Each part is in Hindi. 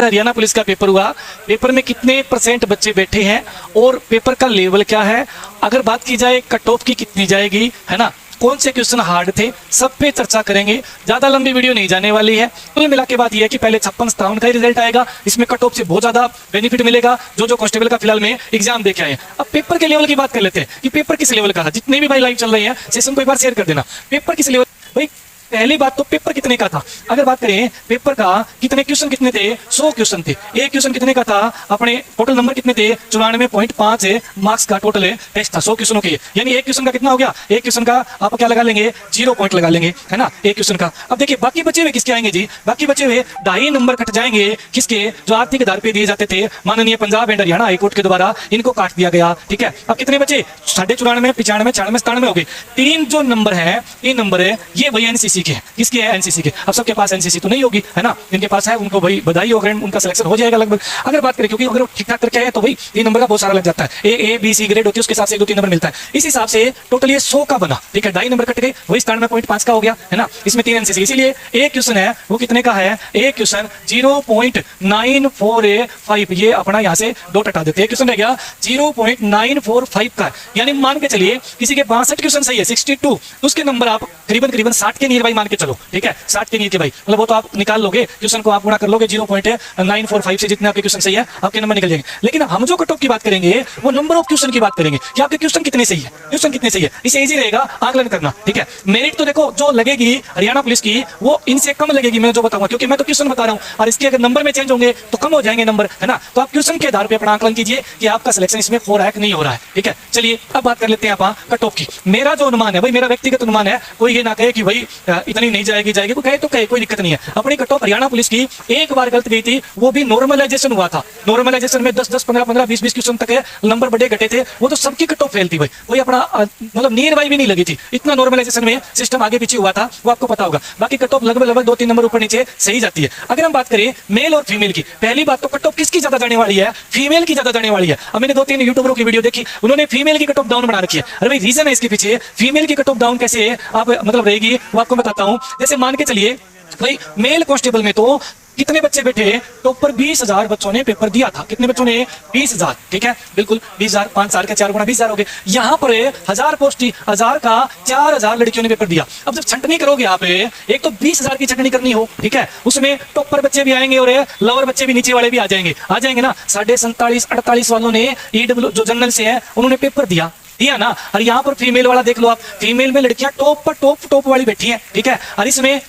हरियाणा पुलिस का पेपर हुआ, पेपर में कितने परसेंट बच्चे बैठे हैं और पेपर का लेवल क्या है, अगर बात की जाए कट ऑफ की कितनी जाएगी, है ना, कौन से क्वेश्चन हार्ड थे, सब पे चर्चा करेंगे। ज्यादा लंबी वीडियो नहीं जाने वाली है। कुल मिला के बात यह है कि पहले 56-57 का ही रिजल्ट आएगा, इसमें कट ऑफ से बहुत ज्यादा बेनिफिट मिलेगा जो जो कांस्टेबल का फिलहाल में एग्जाम देके आए हैं। अब पेपर के लेवल की बात कर लेते हैं कि पेपर किस लेवल का था। जितने भी भाई लाइव चल रहे हैं सेशन को एक बार शेयर कर देना। पेपर किस लेवल, भाई पहली बात तो पेपर कितने का था। अगर बात करें पेपर का कितने क्वेश्चन कितने थे, 100 क्वेश्चन थे। एक क्वेश्चन कितने का था, अपने टोटल नंबर कितने थे, 94.5 मार्क्स का टोटल टेस्ट था 100 क्वेश्चनों के। यानी एक क्वेश्चन का कितना हो गया, एक क्वेश्चन का आप क्या लगा लेंगे, 0 पॉइंट लगा लेंगे, है ना, एक क्वेश्चन का। अब देखिए बाकी बचे हुए किसके आएंगे जी, बाकी बचे हुए 2.5 नंबर कट जाएंगे किसके, जो आर्थिक आधार पे दिए जाते थे माननीय पंजाब एंड हरियाणा हाईकोर्ट के द्वारा, इनको काट दिया गया। ठीक है, अब कितने बचे, 94, 95, 96, 97 हो गए। 3 जो नंबर है, 3 नंबर है ये वही एनसीसी के हैं। किसके हैं, एनसीसी के। अब सबके पास एनसीसी तो नहीं होगी, है ना, जिनके पास है उनको भाई बधाई हो, उनका सिलेक्शन हो जाएगा लगभग। अगर बात करें क्योंकि अगर ठीक ठाक करके आए तो भाई 3 नंबर का बहुत सारा लग जाता है। ए बी सी ग्रेड होती है, उसके हिसाब से 1-2-3 नंबर मिलता है। इस हिसाब से टोटल ये 100 का बना। ठीक है, 2.5 नंबर कट गए, वही 97.5 का हो गया, है ना। इसमें 3 एनसीसी, इसीलिए एक क्वेश्चन है वो कितने का है, एक क्वेश्चन 0.945। ये अपना यहाँ से डॉट हटा देते हैं, क्वेश्चन रह गया 0.945 का। यानी मान के चलिए किसी के 62 क्वेश्चन सही है, 62, तो उसके नंबर आप करीबन 60 के नियर बाई मान के चलो। ठीक है, 60 के नियर के भाई, मतलब वो तो आप निकाल लोगे, क्वेश्चन को आप गुणा कर लोगे 0.945 से, जितने आपके क्वेश्चन सही है आपके नंबर निकल जाएंगे। लेकिन हम जो कट ऑफ की बात करेंगे वो नंबर ऑफ क्वेश्चन की बात करेंगे कि आपके क्वेश्चन कितने सही है, क्वेश्चन कितने सही है। इसे इजी रहेगा आकलन करना। ठीक है, मेरिट तो देखो जो लगेगी हरियाणा पुलिस की वो इनसे कम लगेगी, मैं जो बताऊंगा, क्योंकि मैं तो क्वेश्चन बता रहा हूं और इसके अगर नंबर में चेंज होंगे तो कम हो जाएंगे नंबर, है ना। तो आप क्वेश्चन के आधार पर अपना आकलन कीजिए कि आपका सिलेक्शन इसमें हो रहा है कि नहीं हो रहा है। ठीक है, चलिए अब बात कर लेते हैं आप कट ऑफ की। मेरा जो अनुमान है भाई, मेरा व्यक्तिगत अनुमान है, कोई ये ना कहे कि भाई इतनी नहीं जाएगी, कोई कहे तो कहे, कोई दिक्कत नहीं है। अपनी कट ऑफ हरियाणा पुलिस की एक बार गलत गई थी, वो भी नॉर्मलाइजेशन हुआ था। नॉर्मलाइजेशन में 10-10, 15-15, 20-20 क्वेश्चन तक है नंबर बढ़े घटे थे, वो तो सबकी कट ऑफ फेल थी भाई, कोई अपना मतलब नियर बाई भी नहीं लगी थी। इतना नॉर्मलाइजेशन में सिस्टम आगे पीछे हुआ था, वो आपको पता होगा। बाकी कट ऑफ लगभग 2-3 नंबर ऊपर नीचे सही जाती है। अगर हम बात करें मेल और फीमेल की, पहली बात तो कट ऑफ किसकी ज्यादा जाने वाली है, फीमेल की ज्यादा जाने वाली है। अब मैंने 2-3 यूट्यूबरों की वीडियो देखी, उन्होंने फीमेल की कट ऑफ डाउन बना रखी है। अरे भाई रीजन है इसके पीछे, फीमेल की कट ऑफ डाउन कैसे आप मतलब रहेगी वो आपको बताता हूं। जैसे मान के चलिए भाई मेल कांस्टेबल में तो कितने बच्चे बैठे, टॉपर 20,000 बच्चों ने पेपर दिया था। कितने बच्चों ने, 20,000। ठीक है, बिल्कुल 20,000, 5 साल का 4 गुना 20,000 हो गए। यहाँ पर 1000 पोस्ट, 1000 का 4,000 लड़कियों ने पेपर दिया। अब जब छंटनी करोगे आप, एक तो 20,000 की छंटनी करनी हो, ठीक है, उसमें टॉपर बच्चे भी आएंगे और लवर बच्चे भी, नीचे वाले भी आ जाएंगे ना। 47-48 वालों ने ईडब्ल्यू जो जनरल से है उन्होंने पेपर दिया ना। और यहाँ पर फीमेल वाला देख लो आप, फीमेल में लड़कियां टॉप वाली बैठी हैं। ठीक है, और इसमें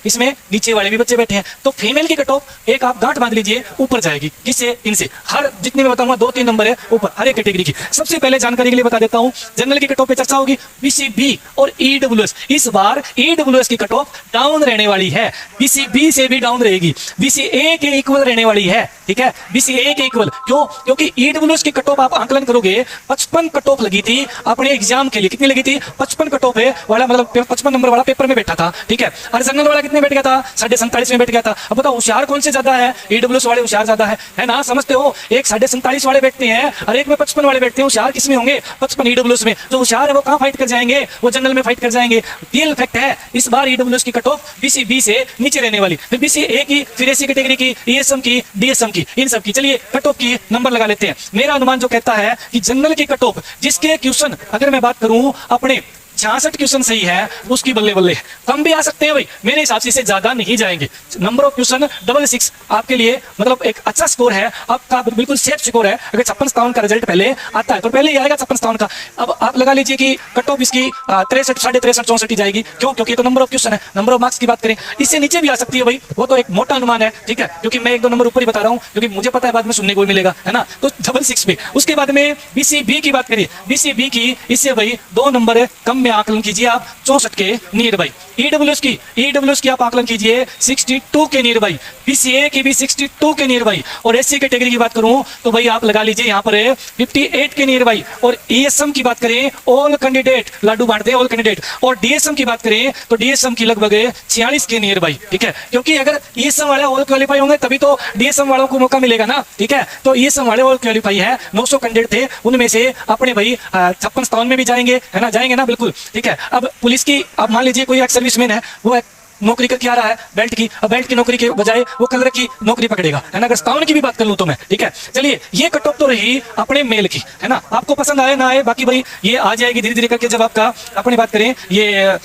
नीचे वाले भी बच्चे बैठे हैं। तो फीमेल की कट ऑफ एक आप गांठ बांध लीजिए, ऊपर जाएगी। किससे, इनसे। हर जितने मैं बताऊंगा 2-3 नंबर है ऊपर हर एक कैटेगरी की। सबसे पहले जानकारी के लिए बता देता हूं, जनरल की कट ऑफ पे चर्चा होगी, बीसीबी और ईडब्ल्यूएस। इस बार ईडब्ल्यूएस की कट ऑफ डाउन रहने वाली है, बीसीबी से भी डाउन रहेगी, बीसीए के इक्वल रहने वाली है। ठीक है, बीसीए के इक्वल क्यों, क्योंकि ईडब्ल्यूएस की कट ऑफ आप आंकलन करोगे 55 कट ऑफ लगी थी अपने एग्जाम के लिए। कितनी लगी थी, 55 कट ऑफ है वाला, मतलब 55 नंबर वाला पेपर में बैठा था। ठीक है, और जनरल वाला कितने बैठ गया था, 47.5 में बैठ गया था। अब बताओ होशियार कौन से ज्यादा है, ईडब्ल्यूएस वाले होशियार ज्यादा है ना, समझते हो। एक 47.5 वाले बैठते हैं और एक में 55 वाले बैठते हैं। होशियार किसमें होंगे, 55 ईडब्ल्यूएस में। जो होशियार है वो कहां फाइट कर जाएंगे, वो जनरल में फाइट कर जाएंगे। रियल फैक्ट है, इस बार ईडब्ल्यूएस की कट ऑफ बीसीबी से नीचे रहने वाली, फिर बीसीए की, फिर एसी कैटेगरी की, ईएसएम की, डीएसएम की, इन सब की। चलिए कट ऑफ की नंबर लगा लेते हैं। मेरा अनुमान जो कहता है कि जनरल की कट ऑफ, जिसके क्वेश्चन अगर मैं बात करूं अपने 66 क्वेश्चन सही है, उसकी बल्ले बल्ले कम भी आ सकते हैं भाई, मेरे हिसाब से इससे ज्यादा नहीं जाएंगे। नंबर ऑफ क्वेश्चन 66 आपके लिए मतलब एक अच्छा स्कोर है, आपका बिल्कुल सेफ स्कोर है। अगर 56-57 का रिजल्ट पहले आता है तो पहले ही आएगा 56-57 का। अब आप लगा लीजिए कि कट ऑफ इसकी 63, 63, 64 जाएगी। क्यों, क्योंकि तो नंबर ऑफ क्वेश्चन है। नंबर ऑफ मार्क्स की बात करें, इससे नीचे भी आ सकती है भाई, वो तो एक मोटा अनुमान है। ठीक है, क्योंकि मैं 1-2 नंबर ऊपर ही बता रहा हूँ, क्योंकि मुझे पता है बाद में सुनने को मिलेगा, है ना। तो 66 पे, उसके बाद में बीसीबी की बात करिए, बीसीबी की इससे भाई 2 नंबर कम में आकलन कीजिए आप, 64 के नियर बाई। ईडब्ल्यूएस की आप आकलन कीजिए 62 के नियर बाई, बीसीए की भी 62 के नियर बाई। और एससी कैटेगरी की बात करूं तो भाई आप लगा लीजिए यहाँ पर 58 के नियर बाई। और ईएसएम की बात करें, ऑल कैंडिडेट लाडू बांटते हैं ऑल कैंडिडेट। और डीएसएम की बात करें तो डीएसएम की लगभग 46 के नियर बाई। ठीक है, क्योंकि अगर ईएसएम वाले ऑल क्वालिफाई होंगे तभी तो डीएसएम वालों को मौका मिलेगा ना। ठीक है, तो ईएसएम वाले ऑल क्वालिफाई है, 900 कैंडिडेट थे, उनमें से अपने भाई 56-57 में भी जाएंगे, है ना, जाएंगे ना, बिल्कुल। ठीक है, अब पुलिस की आप मान लीजिए कोई एक सर्विसमैन है, वो नौकरी का क्या रहा है, बेल्ट की। अब बेल्ट की नौकरी के बजाय वो कलर की नौकरी पकड़ेगा, है ना। अगर स्टाउन की भी बात कर लूं तो मैं, ठीक है। चलिए, ये कट ऑफ तो रही अपने मेल की, है ना। आपको पसंद आए ना आए, बाकी भाई ये आ जाएगी धीरे धीरे करके जब आपका अपनी बात करें ये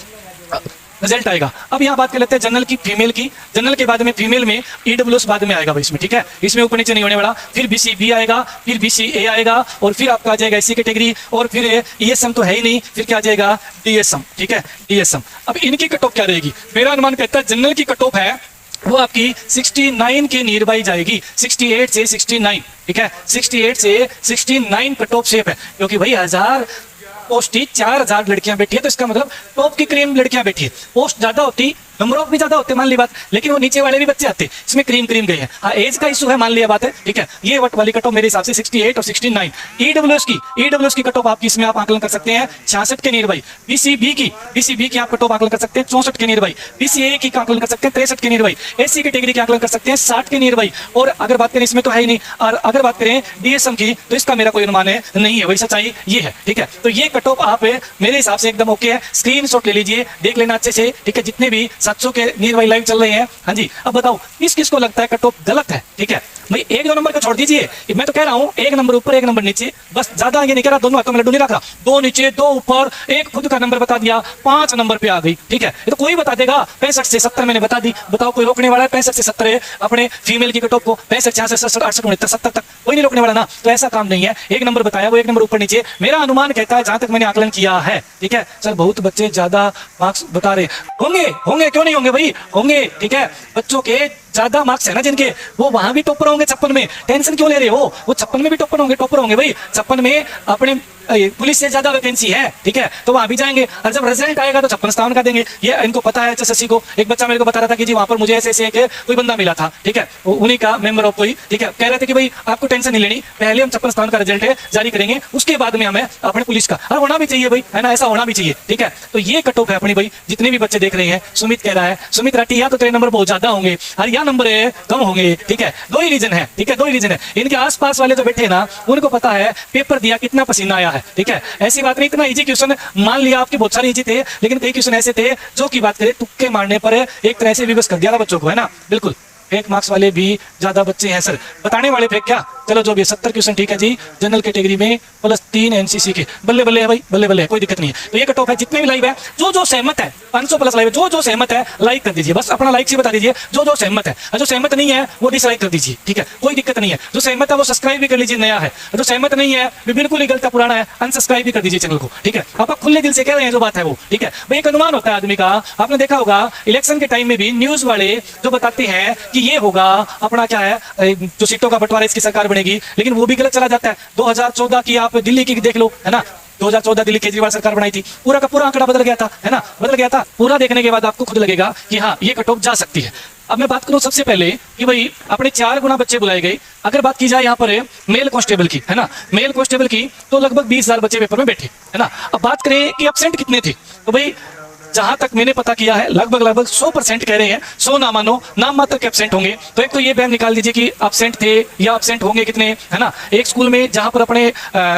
रिजल्ट आएगा। अब यहाँ बात कर लेते हैं जनरल की, फीमेल की। जनरल के बाद में फीमेल में ईडब्ल्यूएस बाद में आएगा भाई इसमें, ठीक है। इसमें ऊपर नीचे नहीं होने वाला। फिर बीसीबी आएगा, फिर बीसीए आएगा, और फिर आपका आ जाएगा एससी कैटेगरी, और फिर ईएसएम तो है ही नहीं, फिर क्या आ जाएगा डीएसएम, ठीक है, डीएसएम। अब इनकी कट ऑफ क्या रहेगी? मेरा अनुमान कहता है जनरल की कट ऑफ है वो आपकी 69 के नियर बाई जाएगी, 68 से 69, ठीक है। 68 से 69 कट ऑफ सेफ है, क्योंकि भाई 1000 पोस्ट ही 4000 लड़कियां बैठी है, तो इसका मतलब टॉप की क्रीम लड़कियां बैठी है। पोस्ट ज्यादा होती, नंबर ऑफ भी ज्यादा होते, मान ली बात, लेकिन वो नीचे वाले भी बच्चे आते, इसमें क्रीम गए हैं। हाँ, एज का इशू है, मान लिया बात है, ठीक है। ये वट वाली कट ऑफ मेरे हिसाब से 68 और 69। ईडब्ल्यूएस की कट ऑफ आपकी इसमें आप आकलन कर सकते हैं 66 के नियर बाई। बीसीबी की आप कट ऑफ आकलन कर सकते हैं 64 के नियर बाई। बीसीए की आकलन कर सकते हैं 63 के नियर बाई। एससी कैटेगरी की आकलन कर सकते हैं 60 के नियर बाई। और अगर बात करें, इसमें तो है ही नहीं, और अगर बात करें डीएसएम की, तो इसका मेरा कोई अनुमान है नहीं है, वही सच्चाई ये है, ठीक है। तो ये कट ऑफ आप मेरे हिसाब से एकदम ओके है। स्क्रीनशॉट ले लीजिए, देख लेना अच्छे से, ठीक है। जितने भी 700 के नियर बाई लाइव चल रहे हैं, हाँ जी। अब बताओ किस किस को लगता है कट ऑफ गलत है, ठीक है भाई। 1-2 नंबर को छोड़ दीजिए, मैं तो कह रहा हूं 1 नंबर ऊपर 1 नंबर नीचे, बस ज्यादा ये नहीं कह रहा। दोनों हाथों में लड्डू नहीं रख रहा, 2 नीचे 2 ऊपर, एक खुद का नंबर बता दिया, 5 नंबर पे आ गई, ठीक है। ये तो कोई बता देगा 65 से 70 मैंने बता दी। बताओ कोई रोकने वाला है? 65 से 70 है अपने फीमेल की कट ऑफ को, 65, 66, 67, 68, 69, 70 तक कोई नहीं रोकने वाला ना। तो ऐसा काम नहीं है, 1 नंबर बताया, वो 1 नंबर ऊपर नीचे। मेरा अनुमान कहता है, जहां तक मैंने आकलन किया है, ठीक है। सर बहुत बच्चे ज्यादा मार्क्स बता रहे होंगे, क्यों नहीं होंगे भाई, होंगे, ठीक है। बच्चों के ज्यादा मार्क्स है ना जिनके, वो वहां भी टॉपर होंगे 56 में। टेंशन क्यों ले रहे हो? वो 56 में भी टॉपर होंगे भाई। 56 में अपने पुलिस से ज्यादा वैकेंसी है, ठीक है, तो वहां भी जाएंगे। और जब रिजल्ट आएगा तो 56-57 का देंगे। ये इनको पता है। एचएसएससी को एक बच्चा मेरे को बता रहा था कि जी वहां पर मुझे ऐसे एक कोई बंदा मिला था, ठीक है, उन्हीं का मेंबर ऑफ कोई, ठीक है। कह रहे थे कि भाई आपको टेंशन नहीं लेनी, पहले हम 56-57 का रिजल्ट है जारी करेंगे, उसके बाद में हमें अपने पुलिस का। और होना भी चाहिए भाई, है ना, ऐसा होना भी चाहिए, ठीक है। तो ये कट ऑफ है अपनी भाई। जितने भी बच्चे देख रहे हैं, सुमित कह रहा है, सुमित राठी, या तो तेरे नंबर बहुत ज्यादा होंगे और या नंबर कम होंगे, ठीक है। 2 ही रीजन है, ठीक है, 2 ही रीजन है। इनके आसपास वाले जो बैठे ना, उनको पता है पेपर दिया कितना पसीना आया है, ठीक है। ऐसी बात नहीं, इतना इजी क्वेश्चन मान लिया आपके बहुत सारे इजी थे, लेकिन कई क्वेश्चन ऐसे थे जो की बात करें तुक्के मारने पर एक तरह से विवश कर दिया था बच्चों को, है ना। बिल्कुल फेक मार्क्स वाले भी ज्यादा बच्चे हैं सर, बताने वाले फेक क्या। चलो जो भी 70 क्वेश्चन, ठीक है जी, जनरल कैटेगरी में +3 एनसीसी के, बल्ले बल्ले है भाई, बल्ले बल्ले है, कोई दिक्कत नहीं है। तो ये कट ऑफ है। जितने भी लाइव है, जो सहमत है, 500+ लाइव है, जो सहमत है लाइक कर दीजिए, बस अपना लाइक से बता दीजिए जो सहमत है। जो सहमत नहीं है वो डिसलाइक कर दीजिए, ठीक है, कोई दिक्कत नहीं है। जो सहमत है वो सब्सक्राइब भी कर लीजिए, नया है। जो सहमत नहीं है वो बिल्कुल ही गलत पुराना है, अनसब्सक्राइब भी कर दीजिए चैनल को, ठीक है। आप खुले दिल से कह रहे हैं जो बात है वो, ठीक है भाई। एक अनुमान होता है आदमी का, आपने देखा होगा इलेक्शन के टाइम में भी न्यूज वाले जो बताते हैं कि ये होगा अपना क्या है, जो सीटों का बंटवारा इसकी सरकार बनेगी, लेकिन वो भी गलत चला जाता है। 2014 की आप दिल्ली की देख लो, है ना, 2014 दिल्ली केजरीवाल सरकार बनाई थी, पूरा का पूरा आंकड़ा बदल गया था, है ना, बदल गया था। पूरा देखने के बाद आपको खुद लगेगा कि हाँ ये कट ऑफ जा सकती है। अब मैं बात करूं सबसे पहले कि भाई अपने 4 गुना बच्चे बुलाए गए। अगर बात की जाए यहाँ पर मेल कांस्टेबल की, है ना, मेल कांस्टेबल की, तो लगभग 20,000 बच्चे पेपर में बैठे, है ना। अब बात करें कि एब्सेंट कितने थे, तो भाई जहां तक मैंने पता किया है लगभग 100% कह रहे हैं, 100 ना मानो, नाम मात्र के एब्सेंट होंगे। तो एक तो ये बयान निकाल दीजिए कि एब्सेंट थे या एब्सेंट होंगे कितने, है ना। एक स्कूल में जहां पर अपने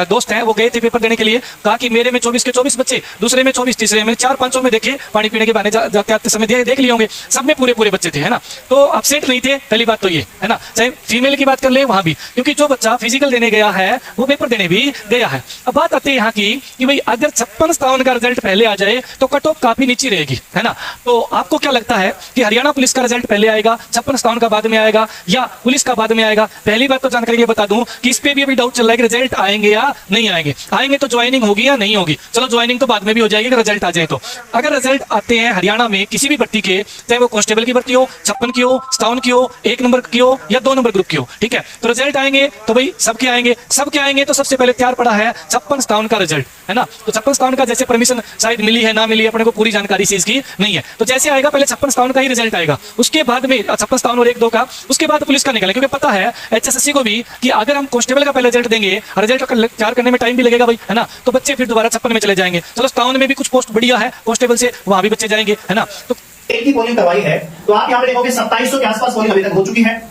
दोस्त हैं वो गए थे पेपर देने के लिए, कहा कि मेरे में 24 के 24 बच्चे, दूसरे में 24, तीसरे में 4-500 में देखे, पानी पीने के बहाने जाते आते समय देख लिए होंगे, सब में पूरे बच्चे थे, है ना। तो एब्सेंट नहीं थे, पहली बात तो ये, है ना। चाहे फीमेल की बात कर ले वहां भी, क्योंकि जो बच्चा फिजिकल देने गया है वो पेपर देने भी गया है। अब बात आती है यहाँ की कि भाई अगर 56-57 का रिजल्ट पहले आ जाए तो कट ऑफ काफी नीचे रहेगी, है ना। तो आपको क्या लगता है कि हरियाणा पुलिस का रिजल्ट पहले आएगा, 56-57 का बाद में आएगा, या पुलिस का बाद में आएगा? पहली बात तो जानकारी ये बता दूं कि इस पे भी अभी डाउट चल रहा है कि रिजल्ट आएंगे या नहीं आएंगे। आएंगे तो ज्वाइनिंग होगी या नहीं होगी? चलो ज्वाइनिंग तो बाद में भी हो जाएगी अगर रिजल्ट आ जाए तो। अगर रिजल्ट आते हैं हरियाणा में किसी भी भर्ती के, चाहे वो कांस्टेबल की भर्ती हो, 56 की हो, 57 की हो, 1 नंबर की हो या 2 नंबर ग्रुप की हो, ठीक है, तो रिजल्ट आएंगे तो भाई सबके आएंगे। तो सबसे पहले तैयार पड़ा है 56-57 का रिजल्ट, है ना। तो 56-57 का जैसे परमिशन शायद मिली है ना मिली, अपने को पूरी जानकारी से इसकी नहीं है। तो जैसे आएगा पहले 56-57 का ही रिजल्ट आएगा, उसके बाद में 56-57 और 1-2 का, उसके बाद पुलिस का निकले, क्योंकि पता है एचएसएससी को भी कि अगर हम कांस्टेबल का पहले रिजल्ट देंगे, रिजल्ट तैयार करने में टाइम भी लगेगा भाई, है ना। तो बच्चे फिर दोबारा 56 में चले जाएंगे। चलो 57 में भी कुछ पोस्ट बढ़िया है कांस्टेबल से, वहां भी बच्चे जाएंगे, है ना। तो एक की पोलिंग करवाई है, तो आप यहाँ पे देखोगे 2700 के आसपास पोलिंग अभी तक हो चुकी है।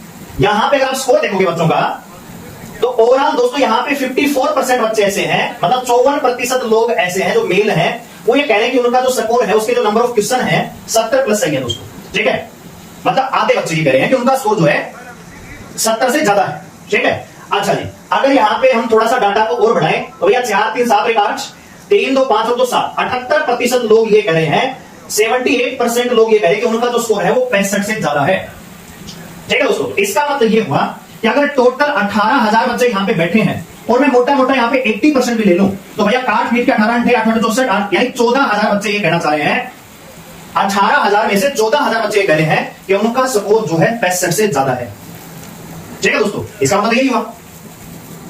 यहाँ पे अगर आप स्कोर देखोगे बच्चों का, तो ओवरऑल दोस्तों यहाँ पे 54% बच्चे ऐसे हैं, मतलब 54% लोग ऐसे हैं जो मेल हैं, वो ये कह रहे हैं कि उनका जो स्कोर है, उसके जो नंबर ऑफ क्वेश्चन है 70+ सही है दोस्तों। ठीक है, मतलब आधे बच्चे ये कह रहे हैं कि उनका स्कोर जो है 70 से ज्यादा है। ठीक है, अच्छा जी, अगर यहां पे हम थोड़ा सा डाटा को और बढ़ाएं तो भैया 4 3 7 1 8 3 2 5 और 2 7 78% लोग ये कह रहे हैं, 78% लोग ये कह रहे हैं कि उनका जो स्कोर है वो 65 से ज्यादा है। ठीक है दोस्तों, इसका मतलब ये हुआ कि अगर टोटल 18,000 बच्चे यहां पे बैठे हैं और मैं मोटा मोटा यहां पे 80% भी ले लूं तो भैया 8 मीट के 18 8 64 यानी 14,000 बच्चे ये कहना चाह रहे हैं, 18,000 में से 14,000 बच्चे ये कह रहे हैं कि उनका स्कोर जो है 65 से ज्यादा है। ठीक है दोस्तों, इसका मतलब यही हुआ,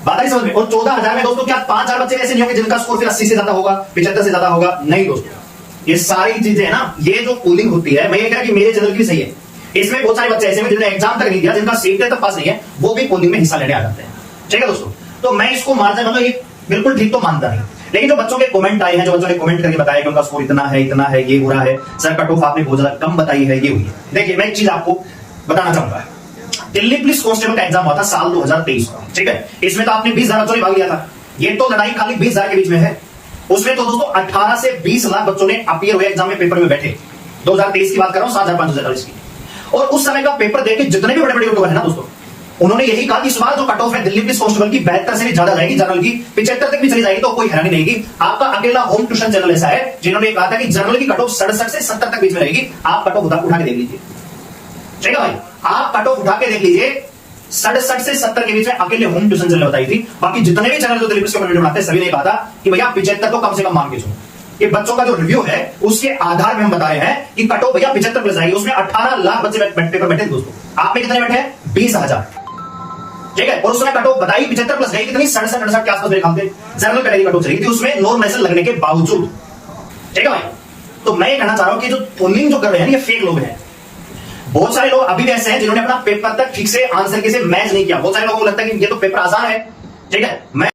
बात आई समझ में। और 14,000 में दोस्तों क्या 5,000 बच्चे ऐसे नहीं होंगे जिनका स्कोर फिर 80 से ज्यादा होगा, 75 से ज्यादा होगा? नहीं दोस्तों, ये सारी चीजें है ना, ये जो पोलिंग होती है, मैं ये कह रहा कि मेरे जनरल की सही है, इसमें बहुत सारे बच्चे ऐसे हैं जिन्होंने एग्जाम तक नहीं दिया, जिनका सीट तक पास नहीं है, वो भी पोलिंग में हिस्सा लेने आ जाते हैं। ठीक है दोस्तों, तो मैं इसको मानता मतलब ये बिल्कुल ठीक तो मानता नहीं, लेकिन जो बच्चों के कमेंट आए हैं, जो बच्चों ने कमेंट करके बताया कि उनका स्कोर इतना है, ये हो रहा है, सर कट ऑफ आपने बहुत ज्यादा कम बताई है, ये हुई है। देखिए मैं एक चीज आपको बताना चाहूंगा, दिल्ली पुलिस कांस्टेबल का एग्जाम हुआ था साल 2023 का। ठीक है, इसमें तो आपने 20,000 बच्चों ने भाग लिया था, ये तो लड़ाई खाली 20,000 के बीच में है। उसमें तो दोस्तों 18 से 20 लाख बच्चों ने अपीयर हुए एग्जाम में, पेपर में बैठे, 2023 की बात कर रहा हूं, 7,543 की। और उस समय का पेपर देके जितने भी बड़े बड़े यूट्यूबर है ना दोस्तों, उन्होंने यही कहा कि इस बार जो कट ऑफ है दिल्ली पुलिस कांस्टेबल की 72 से भी ज्यादा जाएगी, जनरल की 75 तक भी चली जाएगी तो कोई हैरानी नहीं होगी। आपका अकेला होम ट्यूशन चैनल ऐसा है जिन्होंने कहा था कि जनरल की कट ऑफ 67 से 70 तक बीच में रहेगी। आप कट ऑफ उठा के देख लीजिए, ठीक है भाई, आप कट ऑफ उठा के देख लीजिए, 67 से 70 के बीच में अकेले होम ट्यूशन चैनल बताई थी। बाकी जितने भी चैनल जो दिल्ली पुलिस के वीडियो बनाते हैं सभी ने कहा था कि भैया 75 तो कम से कम मान के चलो। ये बच्चों का जो रिव्यू है उसके आधार में हम बता रहे हैं कि कट ऑफ भैया 75 प्लस आएगी। उसमें 18 लाख बच्चे पेपर बैठे दोस्तों, आप में कितने बैठे हैं? 20,000। ठीक है, और उसमें कट ऑफ बताई 75 प्लस गई कितनी? 67 68 के आसपास मेरे ख्याल से जनरल कैटेगरी कट ऑफ चली थी, उसमें नॉर्मलाइजेशन लगने के बावजूद। ठीक है भाई, तो मैं ये कहना चाह रहा हूं कि जो पोलिंग जो कर रहे हैं ये फेक लोग हैं। बहुत सारे लोग अभी भी ऐसे हैं जिन्होंने अपना पेपर तक ठीक से आंसर के से मैच नहीं किया। बहुत सारे लोगों को लगता है कि ये तो पेपर आसान है। ठीक है, मैं